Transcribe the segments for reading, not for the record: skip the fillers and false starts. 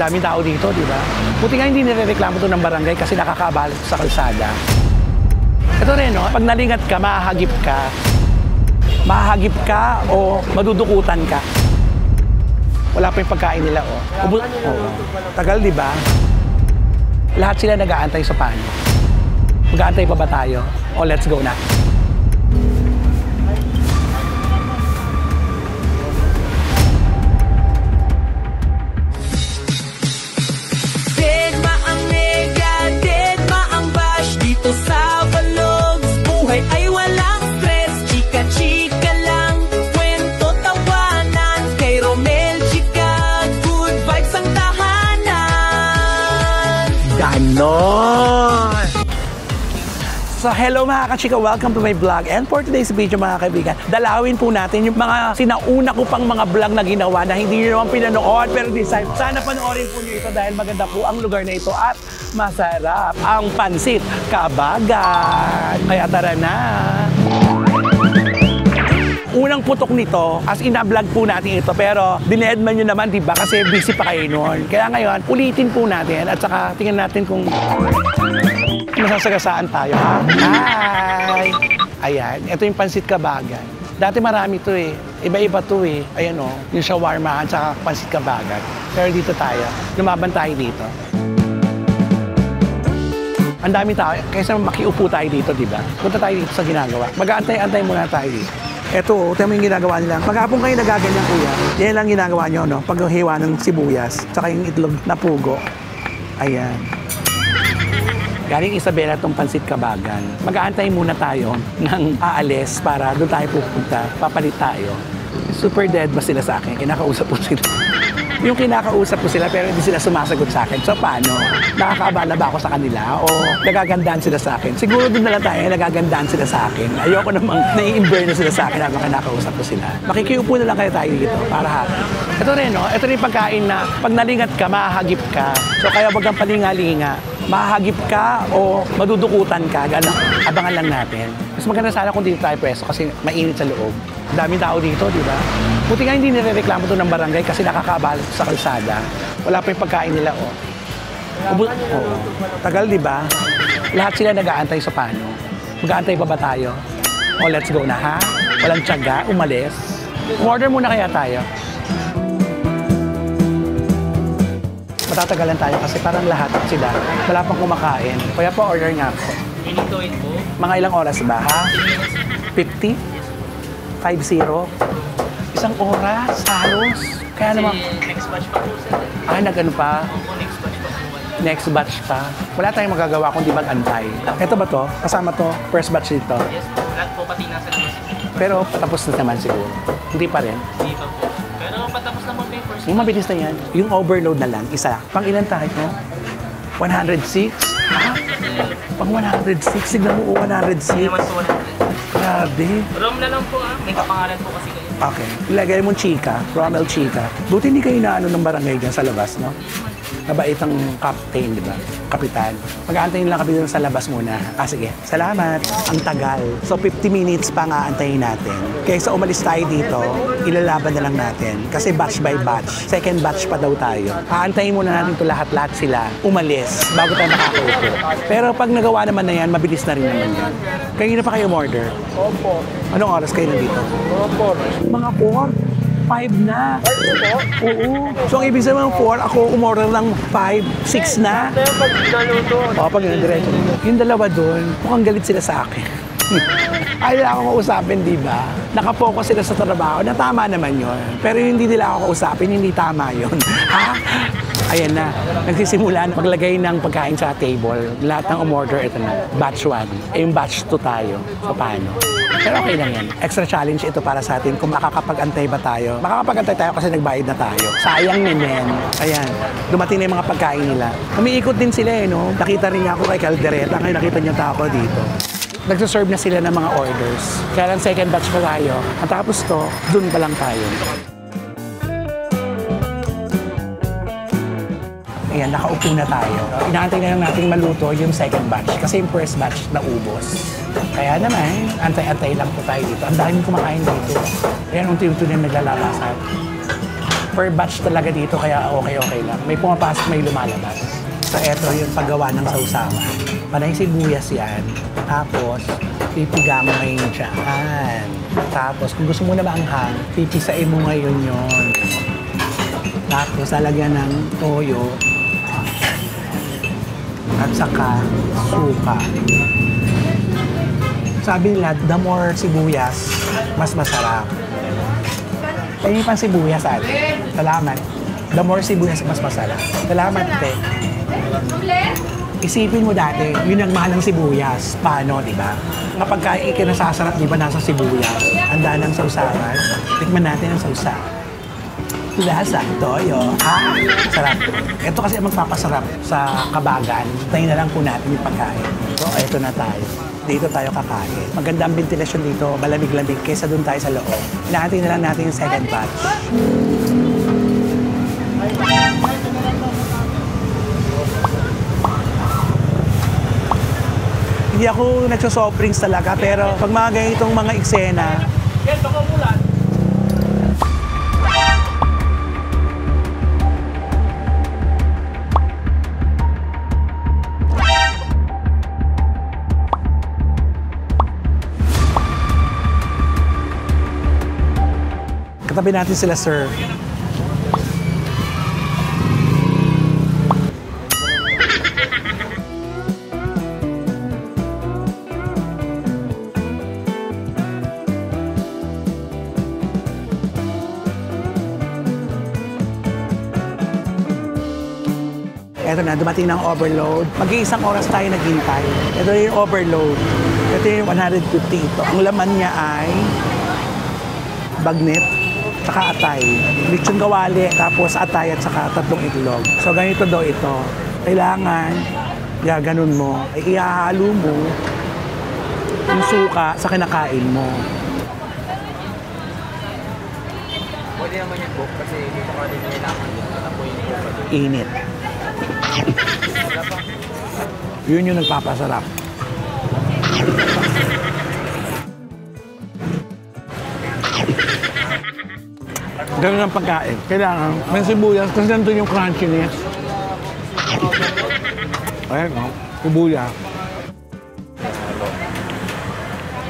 daming tao dito, di ba? Buti nga hindi nirereklamo to ng barangay kasi nakakaabala sa kalsada. Ito rin, no? Pag nalingat ka, mahahagip ka o madudukutan ka. Wala pa yung pagkain nila, oh. Tagal, di ba? Lahat sila nag-aantay sa paano. Mag-aantay pa ba tayo? O let's go na. Sa balog, buhay ay walang stress. Chika-chika lang, kwento tawanan. Kay Romel Chika, good vibes ang tahanan. Ganon! So hello mga kachika, welcome to my vlog. And for today's video mga kaibigan, dalawin po natin yung mga sinauna ko pang mga vlog na ginawa na hindi nyo naman pinanood. Pero this time, sana panoorin po nyo ito dahil maganda po ang lugar na ito at masarap ang pansit kabagan. Kaya tara na! Unang putok nito, as ina-vlog po natin ito, pero dinedman nyo naman, diba? Kasi busy pa kayo noon. Kaya ngayon, ulitin po natin at saka tingnan natin kung masasagasaan tayo, ha? Hi! Ayan, ito yung pansit kabagan. Dati marami to eh. Iba-iba to eh. Ayan o, yung shawarma at saka pansit kabagan. Pero dito tayo, lumaban tayo dito. Ang dami tao, kaysa makiupo tayo dito, di ba? Punta tayo dito sa ginagawa. Mag-aantay-antay muna tayo dito. Eto, ito yung ginagawa nila. Maghapon kayo nagaganyan, kuya. Yan lang ginagawa nyo, no? Paghiwa ng sibuyas, tsaka yung itlog na pugo. Ayan. Galing Isabela itong pansit kabagan. Mag-aantay muna tayo ng aalis para doon tayo pupunta. Papalit tayo. Super dead ba sila sa akin? Kinakausap po sila. Yung kinakausap ko sila pero hindi sila sumasagot sa akin. So paano? Nakakaabala ba ako sa kanila? O nagagandaan sila sa akin? Siguro doon na lang tayo, nagagandaan sila sa akin. Ayoko namang nai-imburn na sila sa akin habang kinakausap ko sila. Makikiupo na lang kayo tayo dito para happy. Ito rin, no? Ito rin yung pagkain na pag nalingat ka, mahahagip ka. So kaya wag kang palinga-linga. Mahahagip ka o madudukutan ka. Gano'n, abangan lang natin. Mas maganda sana kung dito tayo pwesto kasi mainit sa loob. Daming tao dito, di ba? Buti nga hindi nirereklamo to ng barangay kasi nakakaabala sa kalsada. Wala pa yung pagkain nila, oh. Tagal, di ba? Lahat sila nag-aantay sa paano. Mag-aantay pa ba tayo? O let's go na, ha? Walang tiyaga, umalis. Order muna kaya tayo. Matatagalan tayo kasi parang lahat sila wala pang kumakain. Kaya pa order nga ako. Mga ilang oras ba, ha? 50? 50? Isang oras, halos. Kaya naman... Next batch pa po, sir. Ah, nag-ano pa? Next batch pa po. Next batch pa. Wala tayong magagawa kundi mag-antay. Ito ba to? Kasama to? First batch dito? Yes, lahat po pati nasa labas. Pero patapos na naman siguro. Hindi pa rin. Hindi pa po. Pero patapos naman po yung first Yung mabilis na yan. Yung overload na lang, isa. Pang ilan tayo? 106? Ha? Pang 106? Sigla mo, 106? Hindi naman po 100. Grabe. Rom na lang po may kapangalan po kasi kayo. Okay. Ilagay mong chika, Romel Chika. Buti hindi kayo naano ng barangay dyan sa labas, no? Mabait ang captain, di ba? Kapitan. Mag-aantayin lang kami dun sa labas muna. Ah, sige. Salamat. Ang tagal. So, 50 minutes pa nga antayin natin. Kaysa umalis tayo dito, ilalaban na lang natin. Kasi batch by batch. Second batch pa daw tayo. Aantayin muna natin ito lahat-lahat sila umalis bago tayo makakaupo. Pero pag nagawa naman na yan, mabilis na rin naman yan. Kanina pa kayo order? Opo. Anong oras kayo nandito? Opo. Mga 4. 5 na. Oo. So, ang ibig sabihin ng 4, ako umorder ng 5, 6 na. Oo, pag diretso. Yung dalawa doon, mukhang galit sila sa akin. Ayaw ako kausapin, di ba? Nakapokus sila sa trabaho, na tama naman yun. Pero hindi nila ako kausapin, hindi tama yun. Ha? Ayan na, nagsisimula na maglagay ng pagkain sa table. Lahat ng umorder, ito na. Batch 1. Yung batch 2 tayo. So, paano? Pero okay lang yan. Extra challenge ito para sa atin kung makakapag-antay ba tayo. Makakapag-antay tayo kasi nagbayad na tayo. Sayang nenen. Ayan, dumating na yung mga pagkain nila. Umiikot din sila eh, no? Nakita rin ako kay Caldereta. Ngayon nakita niyo tao dito. Nagsaserve na sila ng mga orders. Kaya lang second batch pa tayo. At tapos to, dun pa lang tayo. Ayan, nakaupo na tayo. Inaantay na lang natin maluto yung second batch kasi yung first batch naubos. Kaya naman, antay-antay lang po tayo dito. Ang daming kumakain dito. Ayan, unti-unti na naglalabasan. Per batch talaga dito, kaya okay lang. May pumapasok, may lumalabas. So, eto yung paggawa ng sausawan. Panay sibuyas yan. Tapos, pipiga mo ngayon dyan. Tapos, kung gusto mo na maanghang, pipisain mo ngayon yon. Tapos, lalagyan ng toyo. At saka, suka. Sabi nila, the more sibuyas, mas masarap. Ayun yung pang sibuyas, ate. Salamat. The more sibuyas, mas masarap. Salamat, te. Isipin mo dati, yun ang mahal ng sibuyas. Paano, di ba? Kapag ikinasasarap, di ba, nasa sibuyas. Handa ng sausawan. Tikman natin ang sausawan. Lasa, toyo. Ah, sarap. Ito kasi ang magpapasarap sa kabagan. Tayo na lang po natin yung pagkain. So, ito na tayo. Dito tayo kakain. Maganda ang ventilasyon dito, malamig-lamig, kaysa doon tayo sa loob. Inaantay na lang natin yung second batch. Hindi ako nagsosoft drinks talaga, pero pag mga ganitong mga eksena, Yan, baka mulan. katabi natin sila, sir. Ito na, dumating ng overload. Mag-iisang oras tayo naghintay. Ito yung overload. Ito yung 150 ito. Ang laman niya ay bagnet, saka atay. Lechon kawali, tapos atay at saka 3 itlog. So ganito daw ito. Kailangan, ganun mo, ay ihahalo mo yung suka sa kinakain mo. Pwede naman yung book kasi dito ka din kailangan na po yung book. Init. Yun yung nagpapasarap. Ganun ang pagkain. Kailangan may sibuyas kasi nandun yung crunchiness. Ayan, no? Sibuyas.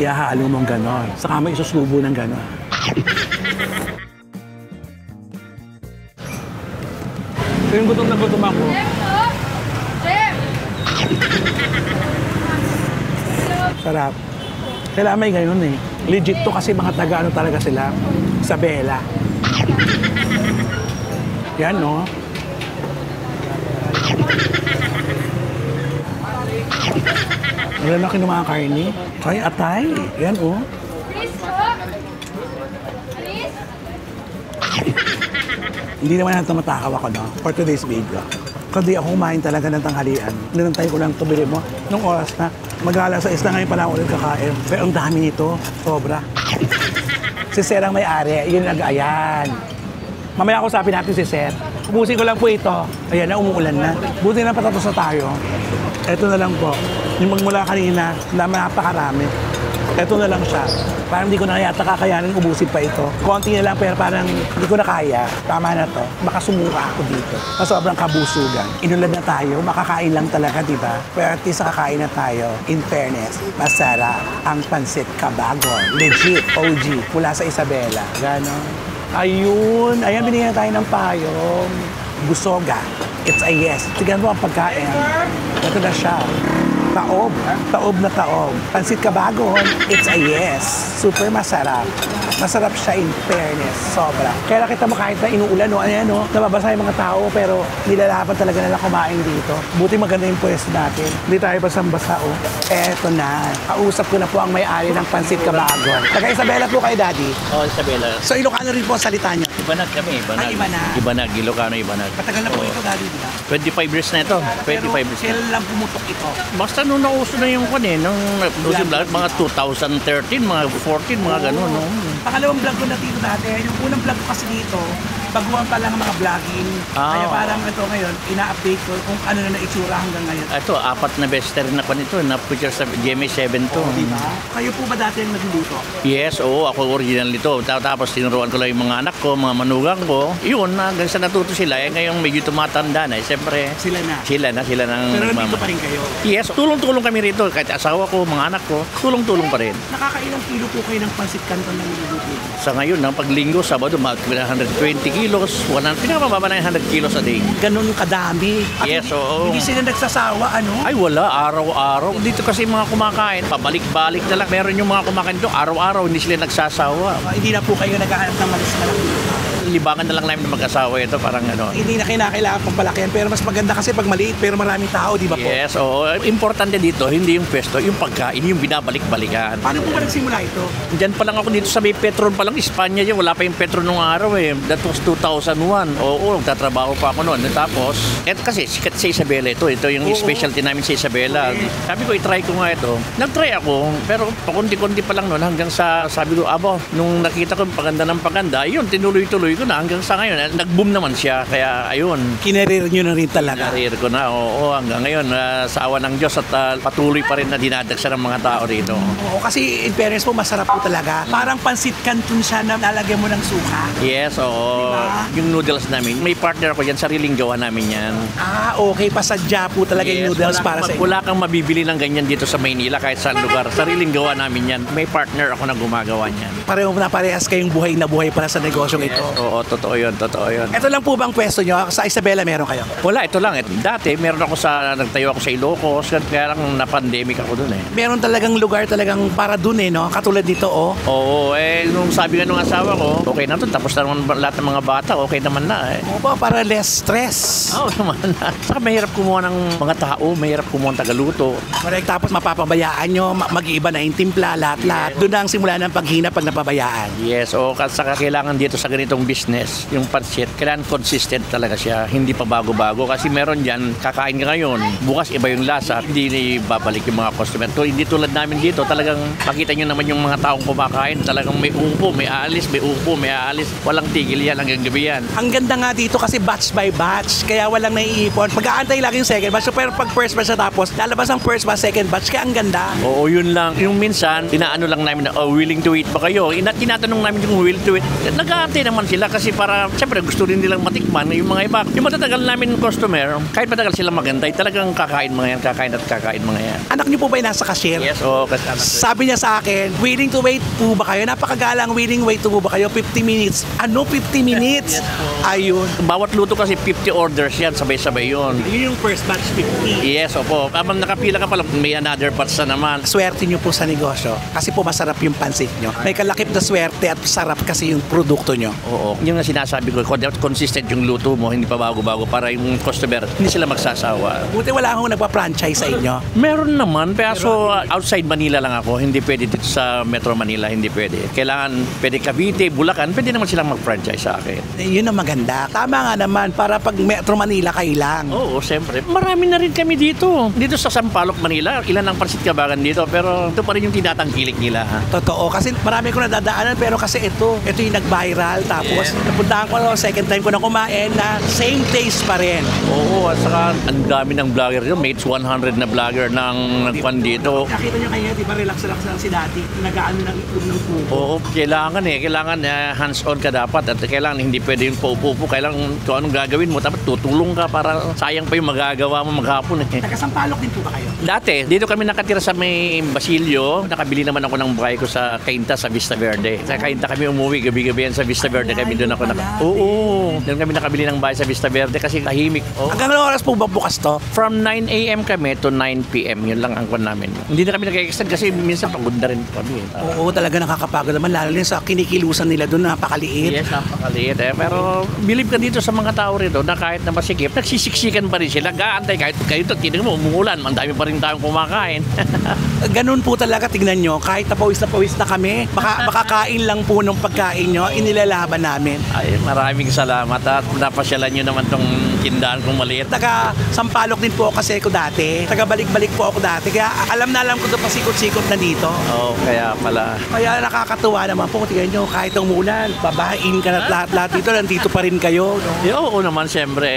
Ihahalo mong ganon. Saka may isusubo ng ganon. Yung gutom na gutom ako. Sarap. Kailangan may ganun eh. Legit to kasi mga taga ano talaga sila. Isabela. Yan, no? Wala na ng mga karne. Ay, atay. Yan, oh. Hindi naman natin matakaw ako, no? For today's video. Kasi ako kumain talaga ng tanghalian. Ninantay ko lang tumili mo. Nung oras na, mag-alas 6 na ngayon pala ako ulit kakain. Pero ang dami nito. Sobra. Si Sir ang may-ari. Yun ayan. Mamaya ako sabi natin si Sir. Ubusin ko lang po ito. Ayan na, umuulan na. Buti na patapos na tayo. Ito na lang po. Yung magmula kanina, napakarami. Ito na lang siya. Parang hindi ko na yata kakayanin ubusin pa ito. Konti na lang pero parang hindi ko na kaya. Tama na to. Makasumuka ako dito. Sa sobrang kabusugan. Inulad na tayo. Makakain lang talaga, di ba? Pero at least kakain na tayo. In fairness, masarap ang pansit kabagon. Legit, OG. Mula sa Isabela. Ganon. Ayun. Ayan, binigyan na tayo ng payong. Busoga. It's a yes. Tignan mo ang pagkain. Ito na siya. Taob. Taob na taob. Pansit kabagon. It's a yes. Super masarap. Masarap siya in fairness. Sobra. Kaya nakita mo kahit na inuulan, no? Ayan, no? Nababasa yung mga tao, pero nilalaban talaga nila kumain dito. Buti maganda yung pwesto natin. Hindi tayo basang-basa, oh. Eto na. Kausap ko na po ang may-ari ng pansit kabagon. Taga Isabela po kayo, Daddy. Oo, Isabela. So, Ilocano rin po ang salita niyo. Ibanag kami, Ibanag. Ay, Ibanag. Ibanag, Ilocano, Ibanag. Matagal na po ito, Daddy, di ba? 25 years na ito. 25 years na. Kailan lang pumutok ito? Basta nung nauso na yung kwan eh, nung mga 2013, mga 14, mga ganun. No? Pangalawang vlog ko na dito dati. Yung unang vlog ko kasi dito, baguhan pa lang ang mga vlogging. Ah, Kaya oo. parang ito ngayon, ina-update ko kung ano na itsura hanggang ngayon. Ito, 4 na bester na ko nito, na picture sa GMA7 to. Diba? Kayo po ba dati ang nagluluto? Yes, oo, ako original nito. Tapos tinuruan ko lang yung mga anak ko, mga manugang ko. Yun, hanggang sa natuto sila. Ngayon medyo tumatanda na. Siyempre, Sila na. sila ng Pero nandito pa rin kayo. Yes, tulong-tulong kami rito. Kahit asawa ko, mga anak ko, tulong-tulong pa rin. Nakakailang kilo po kayo ng pansit canton na niluluto? Sa ngayon, ng paglinggo, Sabado, mga 120 kilos, pinakamababa na yung 100 kilos a day. Ganun kadami. At Yes, hindi, oo. Hindi sila nagsasawa, ano? Ay, wala. Araw-araw. Dito kasi mga kumakain, pabalik-balik na lang. Meron yung mga kumakain doon, araw-araw, hindi sila nagsasawa. Hindi na po kayo naghahanap ng malis na lang. Libangan na lang namin ng mag-asawa ito, parang ano. Hindi na kinakailangan pang palakihan. Pero mas maganda kasi pag maliit pero maraming tao, di ba po? Yes, oo. Importante dito, hindi yung pwesto, yung pagkain, yung binabalik-balikan. Paano po ba nagsimula ito? Diyan pa lang ako dito sa may Petron pa lang, Espanya dyan. Wala pa yung Petron nung araw eh. That was 2001. Oo, nagtatrabaho pa ako noon. Tapos, eto kasi, sikat sa Isabela ito. Ito yung Oo. specialty namin sa Isabela. Sabi ko, i-try ko nga ito. Nag-try ako, pero pakunti-kunti pa lang noon hanggang sa, sabi ko, nung nakita ko paganda ng paganda, yun, tinuloy-tuloy ko na hanggang sa ngayon. Nag-boom naman siya, kaya ayun. Kinerir nyo na rin talaga. Career ko na, oo, hanggang ngayon, sa awa ng Diyos at patuloy pa rin na dinadagsa ng mga tao rito. Oo, kasi in fairness po, masarap po talaga. Parang pansit canton siya na lalagyan mo ng suka. Yes, oo. Diba? Yung noodles namin, may partner ako dyan, sariling gawa namin yan. Okay, pasadya po talaga yung noodles para sa inyo. Wala kang mabibili ng ganyan dito sa Maynila kahit saan lugar. Sariling gawa namin yan. May partner ako na gumagawa niyan. Pareho na parehas kayong buhay na buhay para sa negosyong ito. Oo, totoo yun, totoo yun. Ito lang po bang pwesto nyo? Sa Isabela meron kayo? Wala, ito lang. Dati, meron ako nagtayo ako sa Ilocos, kaya lang na-pandemic ako dun eh. Meron talagang lugar talagang para dun eh, no? Katulad dito, oh. Oo, nung sabi nga nung asawa ko, okay na to, tapos na naman lahat ng mga bata, okay naman na eh. Opo, para less stress. Oo naman na. Saka mahirap kumuha ng mga tao, mahirap kumuha ng tagaluto. Correct. Tapos mapapabayaan nyo, mag-iiba na yung timpla, lahat-lahat. Doon na ang simula ng paghina pag napabayaan. Yes, saka kailangan dito sa ganitong business, yung pansit, kailangan consistent talaga siya, hindi pa bago-bago. Kasi meron dyan, kakain ka ngayon, bukas iba yung lasa, hindi babalik yung mga customer. So, hindi tulad namin dito, talagang makita nyo naman yung mga taong kumakain, talagang may upo, may aalis, may upo, may aalis. Walang tigil yan hanggang gabi yan. Ang ganda nga dito kasi batch by batch, kaya walang naiipon. Mag-aantay lang yung second batch, so, pero pag first batch na tapos, lalabas ang first batch, second batch, kaya ang ganda. Oo, yun lang. Yung minsan, inaano lang namin na, willing to eat ba kayo? Tinatanong namin yung willing to eat. Nag-aantay naman sila kasi para, siyempre gusto rin nilang matikman yung mga iba. Yung matatagal namin customer, kahit matagal sila magantay, talagang kakain mga yan, kakain mga yan. Anak niyo po ba yung nasa cashier? Yes, oo, kasama. Sabi niya sa akin, willing to wait po ba kayo? Napakagalang willing wait po ba kayo? 50 minutes. Ano 50 minutes? Ayun. Bawat luto kasi 50 orders yan, sabay-sabay yun. Yun yung first batch 50. Yes, opo. Habang nakapila ka pala, may another batch na naman. Swerte niyo po sa negosyo kasi po masarap yung pansit niyo. May kalakip na swerte at sarap kasi yung produkto niyo. Oo. Yung nga sinasabi ko, consistent yung luto mo, hindi pa bago-bago para yung customer, hindi sila magsasawa. Buti wala akong nagpa-franchise sa inyo. Meron naman, pero outside Manila lang ako, hindi pwede dito sa Metro Manila, hindi pwede. Kailangan, pwede Cavite, Bulacan, pwede naman silang mag-franchise sa akin. Yun ang maganda. Tama nga naman, para pag Metro Manila kailang. Oo, siyempre. Marami na rin kami dito. Dito sa Sampaloc, Manila, ilan ang pansit kabagan dito, pero ito pa rin yung tinatangkilik nila. Ha? Totoo, kasi marami ko nadadaanan pero kasi ito yung nag-viral. Tapos napuntahan ko, second time ko na kumain na same taste pa rin. Oo, at saka ang dami ng vlogger dito. Mates 100 na vlogger ng nagpan dito. Nakita nyo kanya, di ba relax-relax lang si dati, nag-aano ng itlog ng pupo. Oo, kailangan hands-on ka dapat at kailangan hindi pwede yung paupo-upo. Kailangan kung anong gagawin mo, dapat tutulong ka para sayang pa yung magagawa mo maghapon eh. Taga-Sampaloc din po ba kayo? Dati, dito kami nakatira sa may Basilio. Nakabili naman ako ng bahay ko sa Cainta sa Vista Verde. Sa Cainta kami umuwi, gabi-gabi yan sa Vista Verde. Kami doon ako Oo, doon kami nakabili ng bahay sa Vista Verde kasi tahimik. Oh. Hanggang anong oras po ba bukas to? From 9 a.m. kami to 9 p.m. Yun lang ang kwan namin. Hindi na kami nag-extend kasi minsan pagod na rin kami. Oo, talaga nakakapagod naman. Lalo din sa kinikilusan nila doon, napakaliit. Yes, napakaliit eh. Pero believe ka dito sa mga tao rito na kahit na masikip, nagsisiksikan pa rin sila. Gaantay kahit kayo ito, tinan mo, umuulan. Ang dami pa rin tayong kumakain. Ganun po talaga, tignan nyo. Kahit na pawis na kami, makakain lang po ng pagkain nyo, inilalaban namin. namin. Ay, maraming salamat at napasyalan nyo naman tong tindahan kong maliit. Taga Sampaloc din po kasi ako dati. Taga balik-balik po ako dati. Kaya alam na alam ko ito pasikot-sikot na dito. Oo, kaya pala. Kaya nakakatuwa naman po. Tingnan nyo, kahit umulan, babain ka na lahat dito. Nandito pa rin kayo. No? Oo naman, siyempre,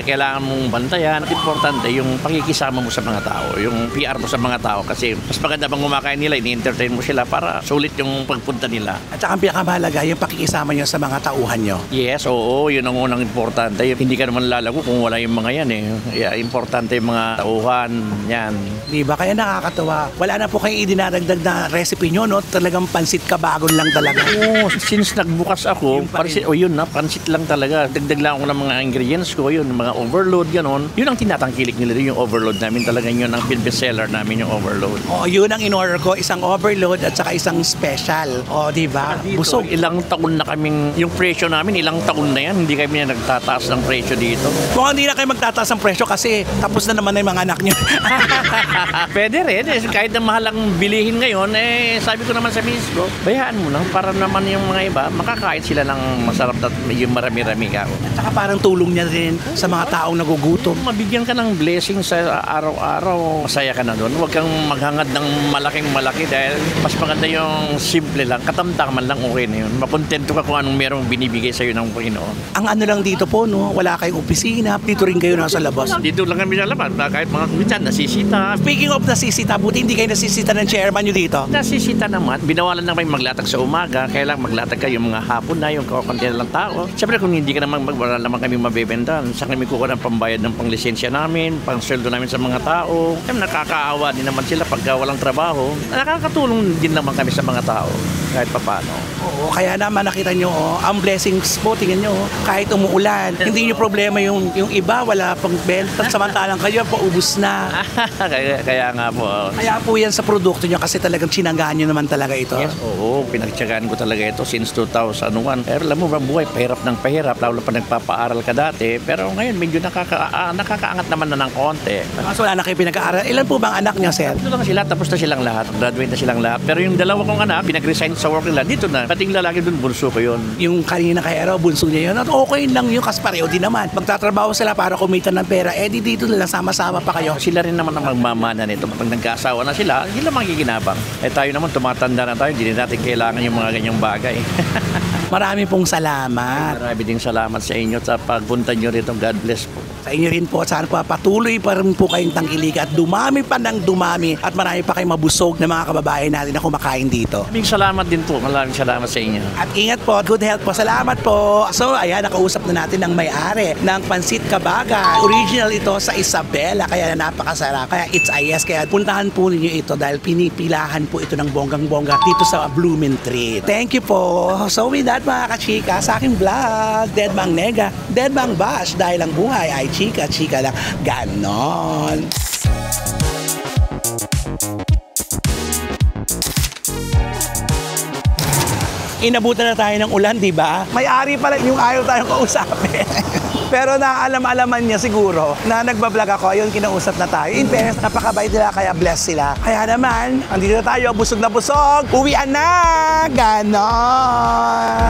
kailangan mong bantayan. At importante, yung pakikisama mo sa mga tao, yung PR mo sa mga tao. Kasi mas maganda bang kumakain nila, ini-entertain mo sila para sulit yung pagpunta nila. At saka ang pinakamahalaga, yung pakikisama nyo sa mga tauhan nyo. Yes, oo, yun ang unang importante. Hindi ka naman lalago kung wala yung mga yan eh. Yeah, importante yung mga tauhan, yan. Diba? Kaya nakakatawa. Wala na po kayong idinadagdag na recipe nyo, no? Talagang pansit kabagon lang talaga. Oo, since nagbukas ako, Yung pa rin. pansit, yun na, pansit lang talaga. Dagdag lang ako ng mga ingredients ko, yun, mga overload, ganon. Yun ang tinatangkilik nila rin, yung overload namin talaga yun ang bestseller namin, yung overload. O, yun ang in-order ko. Isang overload at saka isang special. O, diba? Busog. Ilang taon na kaming, yung presyo namin, ilang taon na yan, hindi kami na nagtataas ng presyo dito. Kung hindi na kayo magtataas ng presyo kasi tapos na naman na yung mga anak nyo. Pwede rin, kahit na mahal ang bilihin ngayon, sabi ko naman sa misis ko, bayaan mo lang para naman yung mga iba, makakain sila ng masarap at yung marami-rami ka. At saka parang tulong niya rin sa mga taong nagugutom. Mabigyan ka ng blessing sa araw-araw, masaya ka na doon. Huwag kang maghangad ng malaking malaki dahil mas maganda yung simple lang, katamtaman lang, okay na yun. Makontento ka kung anong merong binibigay sa'yo ng Panginoon. Ang ano lang dito po, no? Wala kayong opisina. Dito rin kayo nasa labas. Dito lang kami sa labas, kahit mga minsan nasisita. Speaking of nasisita, buti hindi kayo nasisita ng chairman nyo dito. Nasisita naman, binawalan na kayo maglatag sa umaga, kailang maglatag kayo mga hapon na yung kakunti na lang tao. Siyempre kung hindi ka naman wala naman kami mabibenta, saan kami kukuha ng pambayad ng panglisensya namin, pangsweldo namin sa mga tao. Nakakaawa din naman sila pagka walang trabaho. Nakakatulong din naman kami sa mga tao kahit papano. Oo, kaya naman nakita nyo, ang blessings po, tingnan nyo, kahit umuulan, hindi nyo problema yung iba, wala pang benta, samantalang kayo, paubos na. kaya nga po. Kaya po yan sa produkto nyo kasi talagang sinanggaan nyo naman talaga ito. Yes, oo, pinagtyagaan ko talaga ito since 2001. Pero alam mo ba, buhay, pahirap ng pahirap, lalo pa nagpapaaral ka dati. Pero ngayon, medyo nakakaangat naman na ng konti. Kaso wala na kayo pinag-aaral. Ilan po bang anak niya, sir? Ito lang sila, tapos na silang lahat. Graduate na silang lahat. Pero yung dalawa kong anak, pinag-resign sa work nila, dito na. Pating lalaki dun, bunso ko yun. Yung kanina kay Ero, bunso niya yun. At okay lang yun kasi pareho din naman. Magtatrabaho sila para kumita ng pera. Eh di dito nila sama-sama pa kayo. Sila rin naman ang magmamana nito. Pag nagkaasawa na sila, sila magiginabang. Eh tayo naman, tumatanda na tayo, hindi natin kailangan yung mga ganyang bagay. Marami pong salamat. Marami ding salamat sa inyo sa pagpunta nyo rito. God bless po. Sa inyo rin po, sana pa patuloy pa rin po kayong tangkilikan at dumami pa ng dumami at marami pa kayong mabusog na mga kababayan natin na kumakain dito. Maraming salamat din po. Maraming salamat sa inyo. At ingat po, good health po. Salamat po. So, ayan, nakausap na natin ang may-ari ng Pansit Kabagan. Original ito sa Isabela, kaya napakasarap. Kaya it's a yes. Kaya puntahan po ninyo ito dahil pinipilahan po ito ng bonggang-bongga dito sa Blooming Tree. Thank you po. So, with that mga kachika, sa aking vlog, Dead Bang Nega, Dead Bang Bash, dahil ang buhay ay chika-chika lang. Ganon. Inabutan na tayo ng ulan, di ba? May-ari pala yung ayaw tayong kausapin. Pero naalam-alaman niya siguro na nagbablog ako, ayun, kinausap na tayo. In fairness, napakabait nila, kaya bless sila. Kaya naman, andito na tayo, busog na busog. Uwian na! Ganon!